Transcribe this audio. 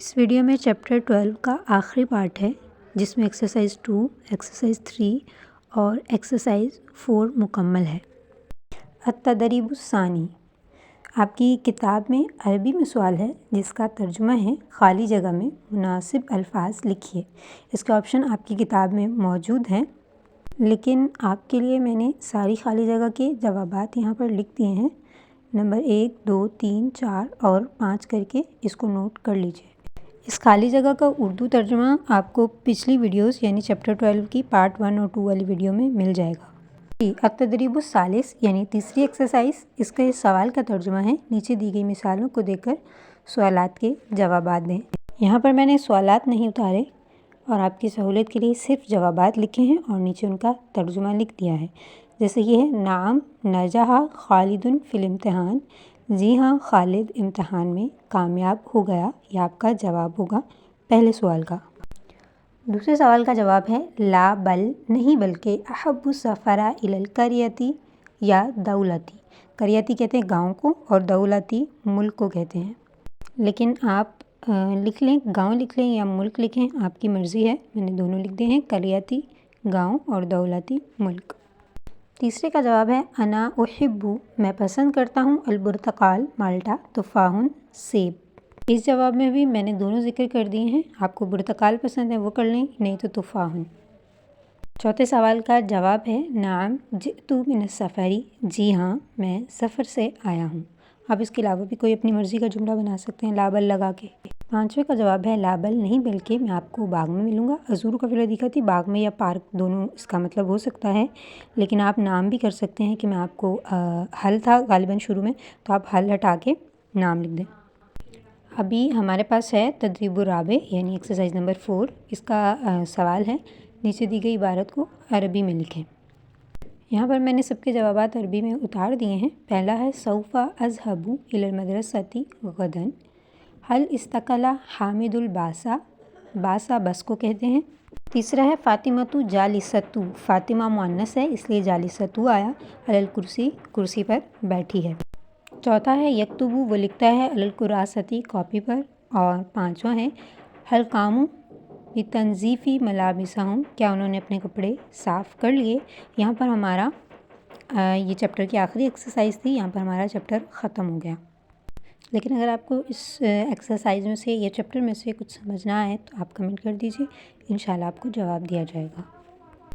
اس video میں chapter 12 کا آخری پارٹ ہے جس میں ایکسرسائز 2، ایکسرسائز 3 اور ایکسرسائز 4 مکمل ہے۔ التدریب الثانی، آپ کی کتاب میں عربی میں سوال ہے جس کا ترجمہ ہے خالی جگہ میں مناسب الفاظ لکھیے۔ اس کے آپشن آپ کی کتاب میں موجود ہیں، لیکن آپ کے لیے میں نے ساری خالی جگہ کے جوابات یہاں پر لکھ دیے ہیں۔ نمبر 1، 2، 3، 4 اور 5 کر کے اس کو نوٹ کر لیجیے۔ اس خالی جگہ کا اردو ترجمہ آپ کو پچھلی ویڈیوز یعنی چیپٹر 12 کی پارٹ 1 اور 2 والی ویڈیو میں مل جائے گا۔ التدریب الثالث یعنی تیسری ایکسرسائز، اس کا اس سوال کا ترجمہ ہے نیچے دی گئی مثالوں کو دیکھ کر سوالات کے جوابات دیں۔ یہاں پر میں نے سوالات نہیں اتارے اور آپ کی سہولت کے لیے صرف جوابات لکھے ہیں اور نیچے ان کا ترجمہ لکھ دیا ہے۔ جیسے یہ ہے، نعم نجح خالد فی الامتحان، جی ہاں خالد امتحان میں کامیاب ہو گیا، یہ آپ کا جواب ہوگا پہلے سوال کا۔ دوسرے سوال کا جواب ہے لا بل نہیں بلکہ احب السفر الی القریۃ یا دولتی۔ قریتی کہتے ہیں گاؤں کو اور دولتی ملک کو کہتے ہیں، لیکن آپ لکھ لیں، گاؤں لکھ لیں یا ملک لکھیں، آپ کی مرضی ہے۔ میں نے دونوں لکھ دیے ہیں، قریتی گاؤں اور دولتی ملک۔ تیسرے کا جواب ہے انا احب میں پسند کرتا ہوں البرتقال مالٹا تفاح سیب۔ اس جواب میں بھی میں نے دونوں ذکر کر دیے ہیں، آپ کو برتقال پسند ہے وہ کر لیں، نہیں تو تفاح۔ چوتھے سوال کا جواب ہے نعم جئت من السفر، جی ہاں میں سفر سے آیا ہوں۔ آپ اس کے علاوہ بھی کوئی اپنی مرضی کا جملہ بنا سکتے ہیں لا بل لگا کے۔ پانچویں کا جواب ہے لا بل نہیں بلکہ میں آپ کو باغ میں ملوں گا۔ ازور کا فعل دکھا تھی، باغ میں یا پارک دونوں اس کا مطلب ہو سکتا ہے، لیکن آپ نام بھی کر سکتے ہیں کہ میں آپ کو حل تھا غالباً شروع میں، تو آپ حل ہٹا کے نام لکھ دیں۔ ابھی ہمارے پاس ہے تدریب الرابع یعنی ایکسرسائز نمبر 4۔ اس کا سوال ہے نیچے دی گئی عبارت کو عربی میں لکھیں۔ یہاں پر میں نے سب کے جوابات عربی میں اتار دیے ہیں۔ پہلا ہے سوف اذهب الى المدرسة غدا، هل استقل حامد الباص، باص بس کو کہتے ہیں۔ تیسرا ہے فاطمۃ جالست، فاطمہ مؤنث ہے اس لیے جالست آیا، علی الکرسی کرسی پر بیٹھی ہے۔ چوتھا ہے یکتب، وہ لکھتا ہے، علی الکراسۃ کاپی پر۔ اور پانچواں ہے هل قاموا بتنظیف ملابسهم، کیا انہوں نے اپنے کپڑے صاف کر لیے۔ یہاں پر ہمارا یہ چیپٹر کی آخری ایکسرسائز تھی، یہاں پر ہمارا چیپٹر ختم ہو گیا۔ لیکن اگر آپ کو اس ایکسرسائز میں سے یا چیپٹر میں سے کچھ سمجھنا ہے تو آپ کمنٹ کر دیجیے، انشاءاللہ آپ کو جواب دیا جائے گا۔